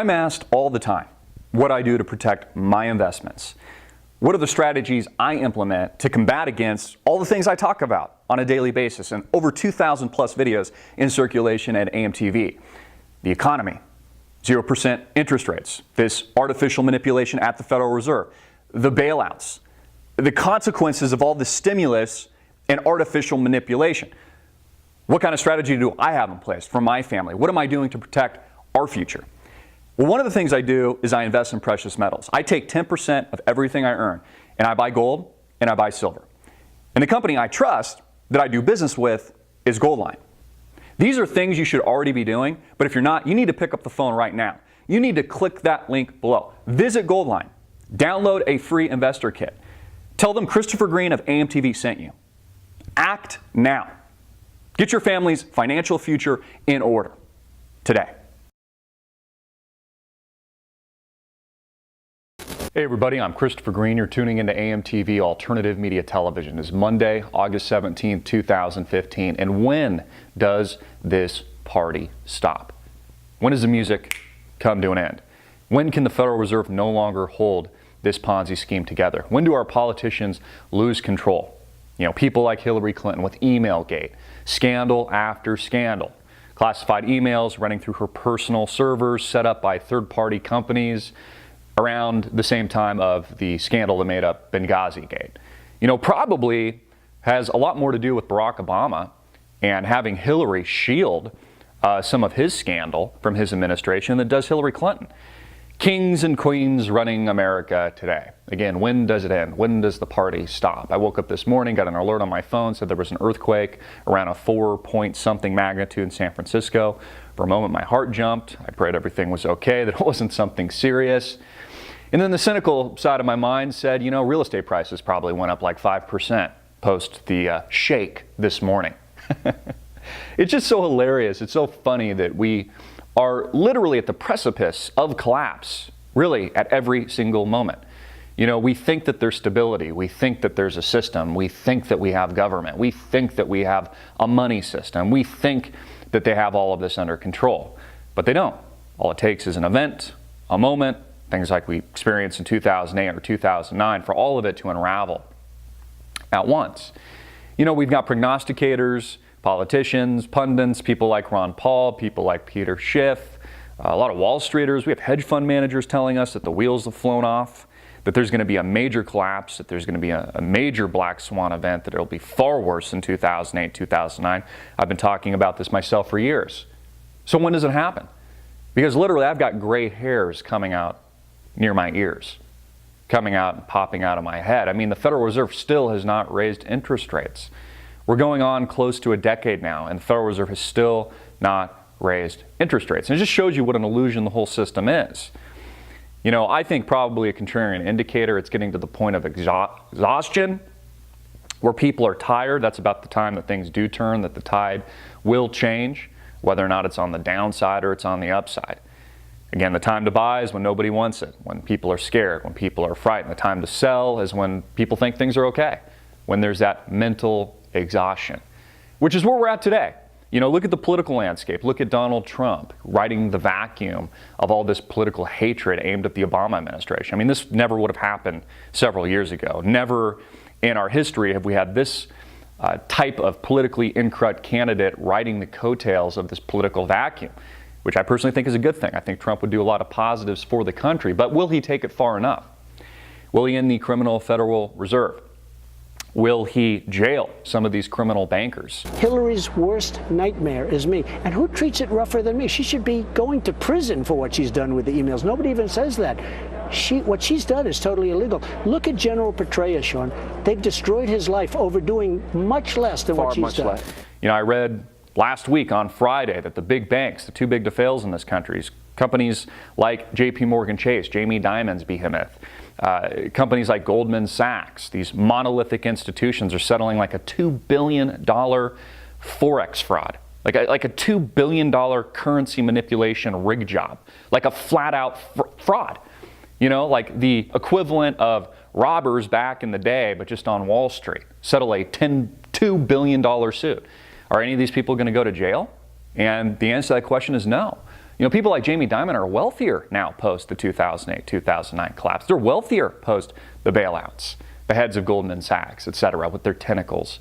I'm asked all the time what I do to protect my investments. What are the strategies I implement to combat against all the things I talk about on a daily basis and over 2,000 plus videos in circulation at AMTV? The economy, 0% interest rates, this artificial manipulation at the Federal Reserve, the bailouts, the consequences of all the stimulus and artificial manipulation. What kind of strategy do I have in place for my family? What am I doing to protect our future? Well, one of the things I do is I invest in precious metals. I take 10% of everything I earn and I buy gold and I buy silver. And the company I trust that I do business with is Goldline. These are things you should already be doing, but if you're not, you need to pick up the phone right now. You need to click that link below. Visit Goldline. Download a free investor kit. Tell them Christopher Green of AMTV sent you. Act now. Get your family's financial future in order today. Hey everybody, I'm Christopher Green. You're tuning into AMTV Alternative Media Television. It's Monday, August 17, 2015. And when does this party stop? When does the music come to an end? When can the Federal Reserve no longer hold this Ponzi scheme together? When do our politicians lose control? You know, people like Hillary Clinton with Emailgate, scandal after scandal, classified emails running through her personal servers set up by third-party companies around the same time of the scandal that made up Benghazi Gate. You know, probably has a lot more to do with Barack Obama and having Hillary shield some of his scandal from his administration than does Hillary Clinton. Kings and queens running America today. Again, when does it end? When does the party stop? I woke up this morning, got an alert on my phone, said there was an earthquake around a 4-point-something magnitude in San Francisco. For a moment, my heart jumped. I prayed everything was okay, that it wasn't something serious. And then the cynical side of my mind said, you know, real estate prices probably went up like 5% post the shake this morning. It's just so hilarious. It's so funny that we are literally at the precipice of collapse, really, at every single moment. You know, we think that there's stability. We think that there's a system. We think that we have government. We think that we have a money system. We think that they have all of this under control. But they don't. All it takes is an event, a moment, things like we experienced in 2008 or 2009, for all of it to unravel at once. You know, we've got prognosticators, politicians, pundits, people like Ron Paul, people like Peter Schiff, a lot of Wall Streeters. We have hedge fund managers telling us that the wheels have flown off, that there's going to be a major collapse, that there's going to be a major black swan event, that it'll be far worse than 2008, 2009. I've been talking about this myself for years. So when does it happen? Because literally I've got gray hairs coming out near my ears, coming out and popping out of my head. I mean, the Federal Reserve still has not raised interest rates. We're going on close to a decade now, and the Federal Reserve has still not raised interest rates. And it just shows you what an illusion the whole system is. You know, I think probably a contrarian indicator, it's getting to the point of exhaustion, where people are tired. That's about the time that things do turn, that the tide will change, whether or not it's on the downside or it's on the upside. Again, the time to buy is when nobody wants it, when people are scared, when people are frightened. The time to sell is when people think things are okay, when there's that mental exhaustion, which is where we're at today. You know, look at the political landscape. Look at Donald Trump riding the vacuum of all this political hatred aimed at the Obama administration. I mean, this never would have happened several years ago. Never in our history have we had this type of politically incorrect candidate riding the coattails of this political vacuum, which I personally think is a good thing. I think Trump would do a lot of positives for the country, but will he take it far enough? Will he end the criminal Federal Reserve? Will he jail some of these criminal bankers? Hillary's worst nightmare is me. And who treats it rougher than me? She should be going to prison for what she's done with the emails. Nobody even says that. What she's done is totally illegal. Look at General Petraeus, Sean. They've destroyed his life over doing much less than what she's done. You know, I read last week on Friday that the big banks, the too big to fails in this country, companies like JP Morgan Chase, Jamie Dimon's behemoth, companies like Goldman Sachs, these monolithic institutions are settling like a $2 billion Forex fraud, like a $2 billion currency manipulation rig job, like a flat out fraud. You know, like the equivalent of robbers back in the day, but just on Wall Street, settle a $2 billion suit. Are any of these people going to go to jail? And the answer to that question is no. You know, people like Jamie Dimon are wealthier now post the 2008-2009 collapse. They're wealthier post the bailouts, the heads of Goldman Sachs, et cetera, with their tentacles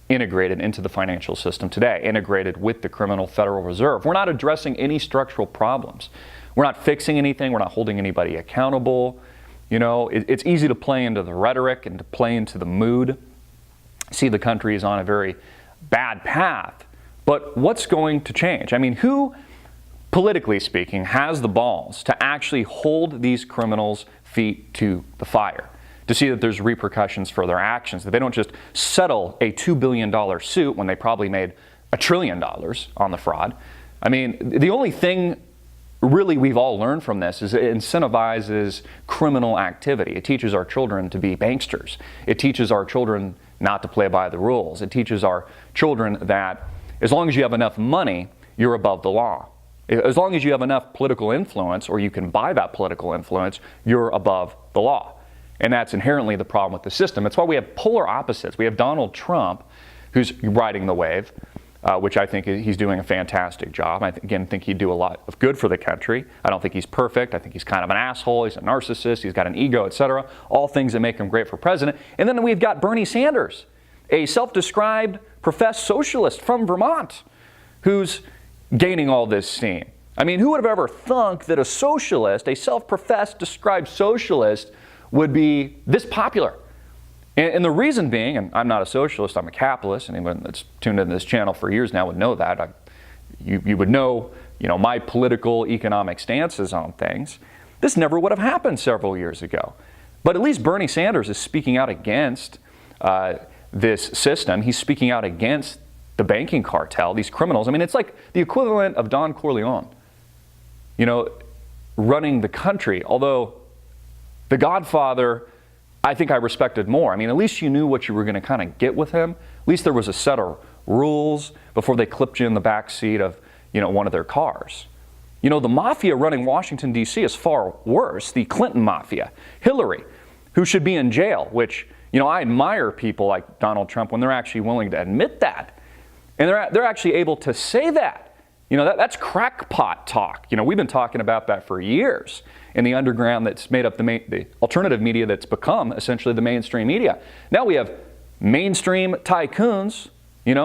integrated into the financial system today, integrated with the criminal Federal Reserve. We're not addressing any structural problems. We're not fixing anything. We're not holding anybody accountable. You know, it's easy to play into the rhetoric and to play into the mood. See, the country is on a very bad path. But what's going to change? I mean, who, politically speaking, has the balls to actually hold these criminals' feet to the fire? To see that there's repercussions for their actions, that they don't just settle a $2 billion suit when they probably made $1 trillion on the fraud. I mean, the only thing really we've all learned from this is it incentivizes criminal activity. It teaches our children to be banksters. It teaches our children not to play by the rules. It teaches our children that as long as you have enough money, you're above the law. As long as you have enough political influence, or you can buy that political influence, you're above the law. And that's inherently the problem with the system. It's why we have polar opposites. We have Donald Trump, who's riding the wave, which I think he's doing a fantastic job. I, again, think he'd do a lot of good for the country. I don't think he's perfect. I think he's kind of an asshole. He's a narcissist. He's got an ego, etc. All things that make him great for president. And then we've got Bernie Sanders, a self-described professed socialist from Vermont, who's gaining all this steam. I mean, who would have ever thunk that a socialist, a self-professed described socialist, would be this popular? And the reason being, and I'm not a socialist, I'm a capitalist. Anyone that's tuned into this channel for years now would know that. You would know, my political, economic stances on things. This never would have happened several years ago. But at least Bernie Sanders is speaking out against this system. He's speaking out against the banking cartel, these criminals. I mean, it's like the equivalent of Don Corleone, running the country. Although The Godfather, I think I respected more. I mean, at least you knew what you were going to kind of get with him. At least there was a set of rules before they clipped you in the back seat of, one of their cars. The mafia running Washington, D.C. is far worse. The Clinton mafia, Hillary, who should be in jail, which, I admire people like Donald Trump when they're actually willing to admit that. And they're actually able to say that. That's crackpot talk. We've been talking about that for years in the underground that's made up the alternative media that's become essentially the mainstream media. Now we have mainstream tycoons.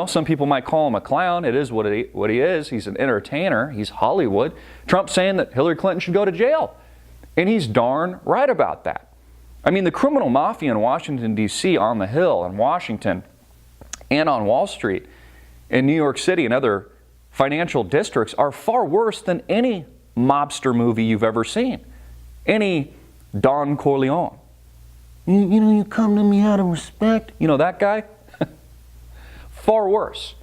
Some people might call him a clown. It is what he is. He's an entertainer. He's Hollywood. Trump's saying that Hillary Clinton should go to jail. And he's darn right about that. I mean, the criminal mafia in Washington, D.C., on the Hill in Washington and on Wall Street in New York City and other financial districts are far worse than any mobster movie you've ever seen. Any Don Corleone. You come to me out of respect. That guy? Far worse.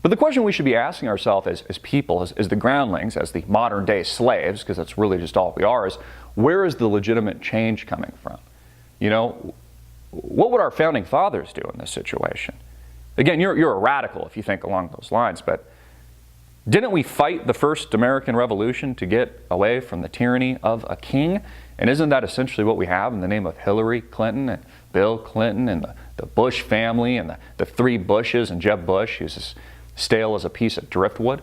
But the question we should be asking ourselves as people, as the groundlings, as the modern day slaves, because that's really just all we are, is where is the legitimate change coming from? What would our founding fathers do in this situation? Again, you're a radical if you think along those lines, but didn't we fight the first American Revolution to get away from the tyranny of a king? And isn't that essentially what we have in the name of Hillary Clinton and Bill Clinton and the Bush family and the three Bushes and Jeb Bush, who's as stale as a piece of driftwood?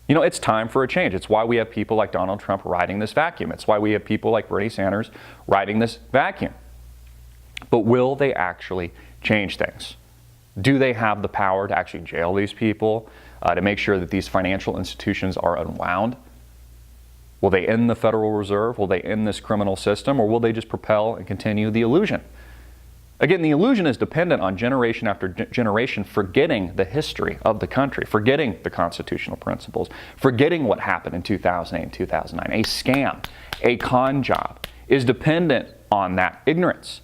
It's time for a change. It's why we have people like Donald Trump riding this vacuum. It's why we have people like Bernie Sanders riding this vacuum. But will they actually change things? Do they have the power to actually jail these people, to make sure that these financial institutions are unwound? Will they end the Federal Reserve? Will they end this criminal system? Or will they just propel and continue the illusion? Again, the illusion is dependent on generation after generation forgetting the history of the country, forgetting the constitutional principles, forgetting what happened in 2008 and 2009. A scam, a con job is dependent on that ignorance.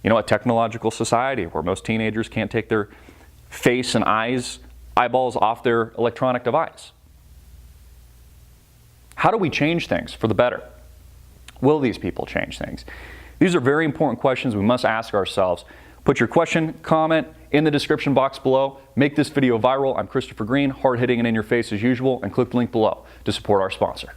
A technological society where most teenagers can't take their face and eyeballs off their electronic device. How do we change things for the better? Will these people change things? These are very important questions we must ask ourselves. Put your question, comment in the description box below. Make this video viral. I'm Christopher Green, hard-hitting and in your face as usual, and click the link below to support our sponsor.